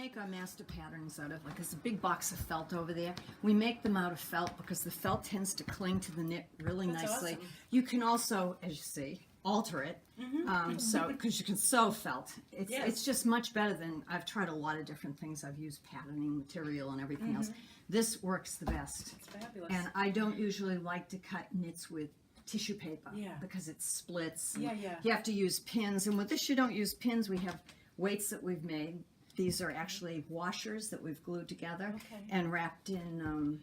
make our master patterns out of, like there's a big box of felt over there. We make them out of felt because the felt tends to cling to the knit really nicely. Awesome. You can also, as you see, alter it. So because you can sew felt. It's just much better than, I've tried a lot of different things. I've used patterning material and everything else. This works the best. It's fabulous. And I don't usually like to cut knits with tissue paper because it splits. And Yeah. You have to use pins, and with this you don't use pins. We have weights that we've made. These are actually washers that we've glued together and wrapped in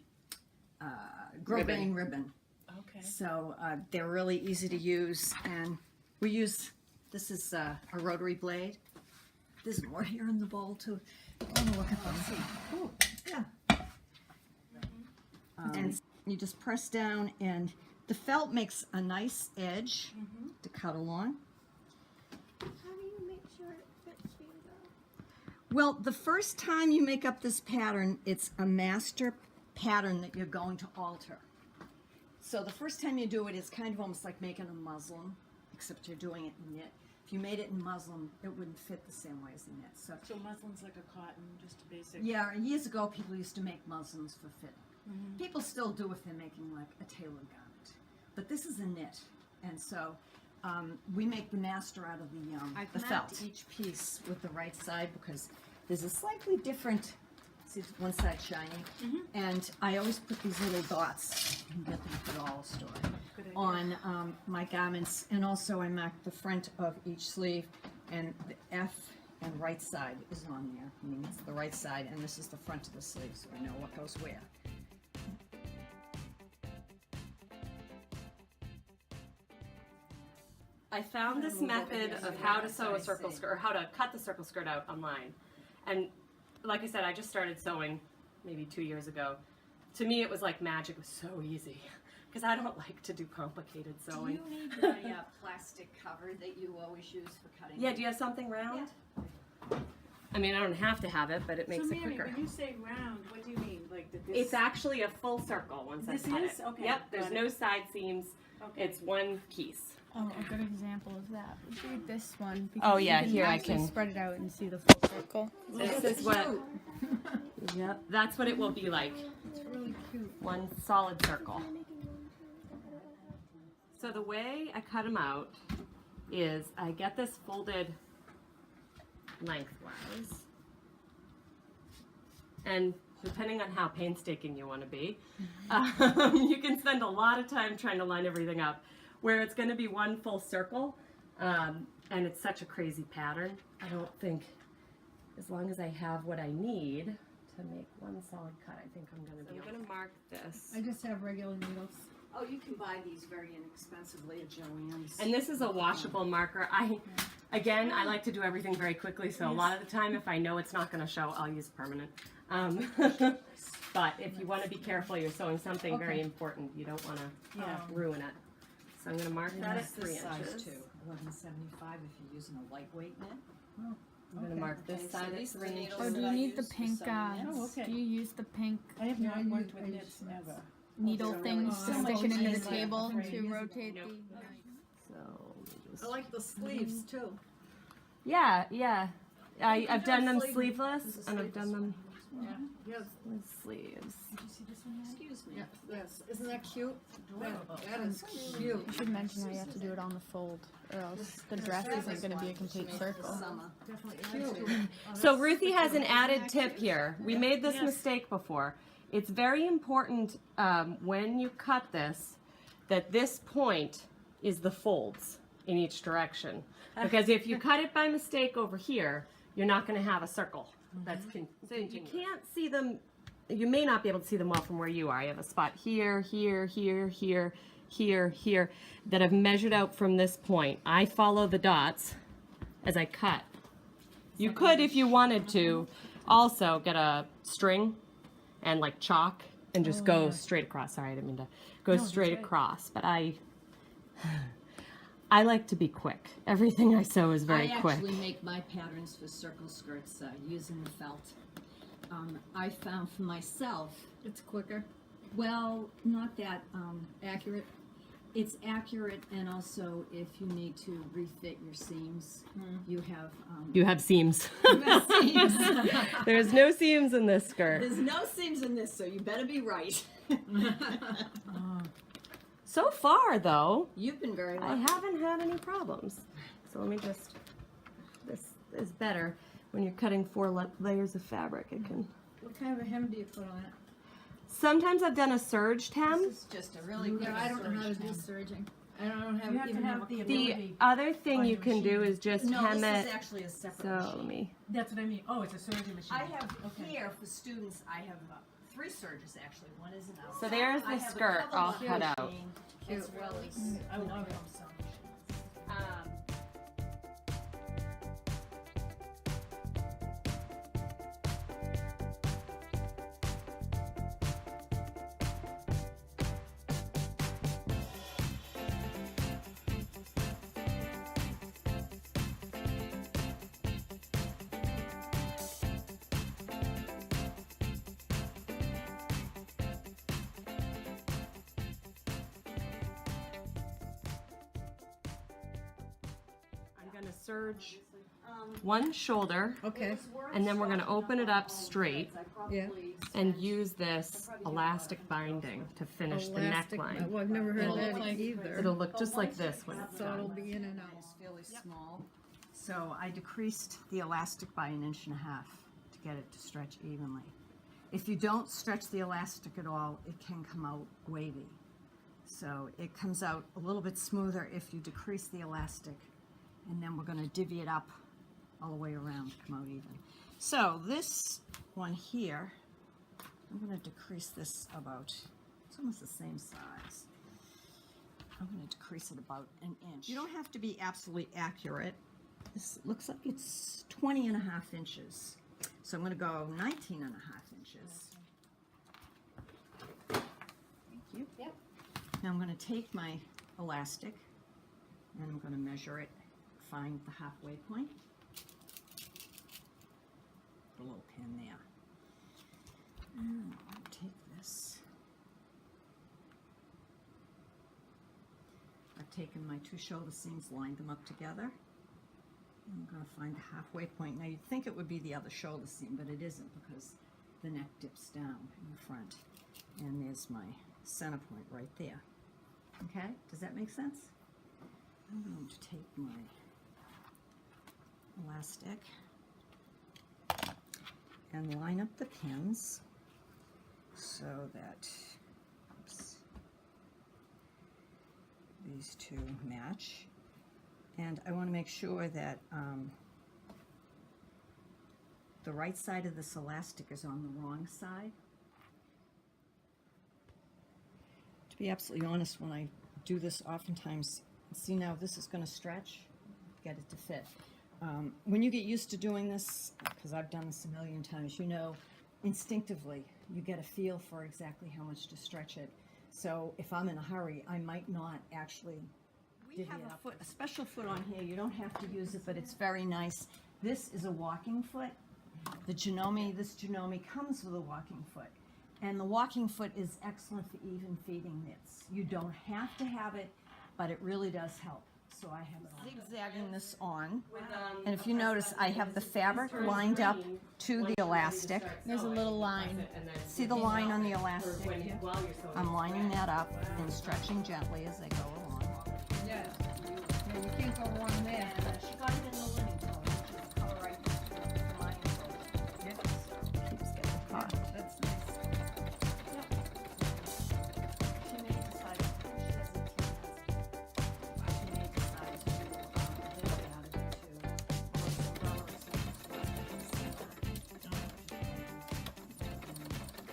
grosgrain ribbon. Okay. So they're really easy to use, and we use, this is a rotary blade. There's more here in the bowl too. Oh, look at them. Oh, yeah. And you just press down, and the felt makes a nice edge to cut along. How do you make sure it fits you though? Well, the first time you make up this pattern, it's a master pattern that you're going to alter. So the first time you do it, it's kind of almost like making a muslin, except you're doing it in knit. If you made it in muslin, it wouldn't fit the same way as in knit. So muslin's like a cotton, just a basic. yeah, and years ago people used to make muslins for fit. People still do if they're making like a tailored garment. But this is a knit, and so we make the master out of the felt. Each piece with the right side because there's a slightly different, see one side shiny, and I always put these little dots, you can get them at the dollar store, on my garments, and also I mark the front of each sleeve, and the F and right side is on there. I mean, it's the right side, and this is the front of the sleeve, so I know what goes where. I found this method of how to sew a circle skirt, or how to cut the circle skirt out online. And like I said, I just started sewing maybe 2 years ago. To me, it was like magic. It was so easy because I don't like to do complicated sewing. Do you need the plastic cover that you always use for cutting? Yeah, do you have something round? I mean, I don't have to have it, but it makes So, it Mammy, quicker. when you say round, what do you mean? Like that this? It's actually a full circle once I This cut is? it. Okay, Yep, there's got no it. side seams. Okay. It's one piece. Oh, a good example of that would be this one. Oh, yeah, you can here I actually can- spread it out and see the full circle. This is what, yep, that's what it will be like. It's really cute. One solid circle. So the way I cut them out is I get this folded lengthwise, and depending on how painstaking you want to be, you can spend a lot of time trying to line everything up. Where it's going to be one full circle, and it's such a crazy pattern, I don't think, as long as I have what I need to make one solid cut, I think I'm going to be able to. I'm going to mark this. I just have regular needles. Oh, you can buy these very inexpensively at Joann's. And this is a washable marker. Again, I like to do everything very quickly, so a lot of the time, if I know it's not going to show, I'll use permanent. But if you want to be careful, you're sewing something very important. You don't want to ruin it. So I'm going to mark that at 3 inches. Size too, 11.75 if you're using a lightweight knit. I'm going to mark this side at 3 inches. Oh, do you need the pink? Oh, okay. Do you use the pink I have not worked with knits ever. needle things to Oh, stick it into the okay. table Right. to rotate Nope. the? So let me just... I like the sleeves too. Yeah. I've done them sleeveless, and I've done them Yes. with sleeves. Excuse me. Yes, isn't that cute? That is cute. You should mention how you have to do it on the fold, or else the dress isn't going to be a complete circle. So Ruthie has an added tip here. We made this mistake before. It's very important when you cut this that this point is the folds in each direction. Because if you cut it by mistake over here, you're not going to have a circle. So you can't see them. You may not be able to see them well from where you are. You have a spot here, here, here, here, here, here that I've measured out from this point. I follow the dots as I cut. You could, if you wanted to, also get a string and like chalk and just go straight across. Sorry, I didn't mean to go straight across. But I like to be quick. Everything I sew is very quick. I actually make my patterns for circle skirts using the felt. I found for myself, It's quicker. well, not that accurate. It's accurate, and also if you need to refit your seams, you have. You have seams. You have seams. There's no seams in this skirt. There's no seams in this, so you better be right. So far, though, You've been very I lucky. haven't had any problems. So let me just, this is better. When you're cutting 4 layers of fabric, it can. What kind of a hem do you put on it? Sometimes I've done a serged hem. This is just a really good. Yeah, I don't know how to do serging. I don't have You have to even have have the a The ability. other thing on you your can do machine. is just No, hem this is it. actually a separate So machine. let me. That's what I mean. Oh, it's a serging machine. I have Okay. here for students. I have 3 serges actually. One is an outside. So there's I the have a skirt cover all lock cut out. machine, as well as I love it. I'm gonna serge one shoulder, Okay, and then we're gonna open it up straight yeah. and use this elastic binding to finish the Elastic- neckline. Well, I've never heard It'll that look like- either. It'll look just like this when it's So it'll done. be in and out. It's fairly small. So I decreased the elastic by 1.5 inches to get it to stretch evenly. If you don't stretch the elastic at all, it can come out wavy. So it comes out a little bit smoother if you decrease the elastic. And then we're going to divvy it up all the way around to come out even. So this one here, I'm going to decrease this about, it's almost the same size. I'm going to decrease it about 1 inch. You don't have to be absolutely accurate. This looks like it's 20.5 inches. So I'm going to go 19.5 inches. Thank you. Yep. Now I'm going to take my elastic and I'm going to measure it, find the halfway point. The little pin there. And I'm going to take this. I've taken my 2 shoulder seams, lined them up together. I'm going to find the halfway point. Now you'd think it would be the other shoulder seam, but it isn't because the neck dips down in the front. And there's my center point right there. Okay, does that make sense? I'm going to take my elastic and line up the pins so that, oops, these 2 match. And I want to make sure that the right side of this elastic is on the wrong side. To be absolutely honest, when I do this oftentimes, see now this is going to stretch, get it to fit. When you get used to doing this, because I've done this a million times, you know instinctively you get a feel for exactly how much to stretch it. So if I'm in a hurry, I might not actually. We have a special foot on here. You don't have to use it, but it's very nice. This is a walking foot. This Janome comes with a walking foot. And the walking foot is excellent for even feeding knits. You don't have to have it, but it really does help. So I have it on. Zigzagging this on. And if you notice, I have the fabric lined up to the elastic. There's a little line. See the line on the elastic? I'm lining that up and stretching gently as I go along. Yeah. Yeah, you can't go wrong there. And she got it in the linen color, which is the color I picked for the lining color. Yeah. So keeps getting caught. That's nice. She may decide, she doesn't care. She may decide to do a little bit out of it too. Or some colors.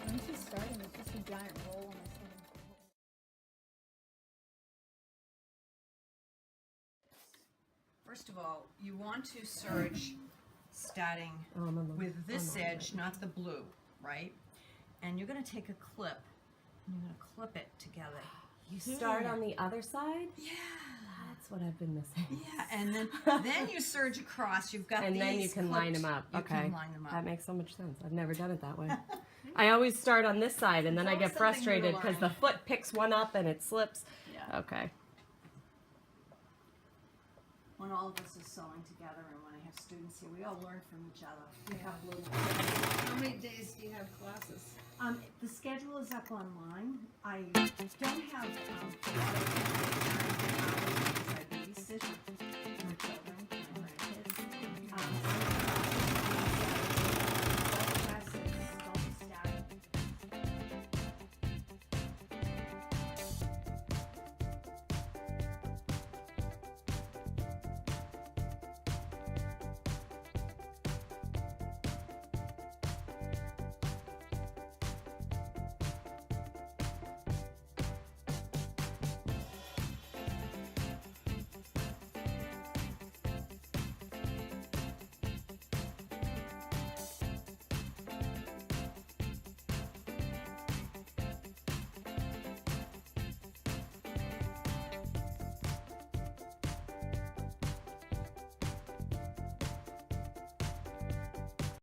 Once you start, and it's just a giant roll, and it's First of all, you want to serge starting with this edge, not the blue, right? And you're going to take a clip and you're going to clip it together. You start on the other side? Yeah. That's what I've been missing. Yeah, and then you serge across. You've got And these then you can line them up. You Okay. can line them up. That makes so much sense. I've never done it that way. I always start on this side and then I It's get always something new to frustrated because the learn. foot picks one up and it slips. Yeah. that. Okay. When all of us are sewing together and when I have students here, we all learn from each other. We have little kids. How many days do you have classes? The schedule is up online. I don't have a lot of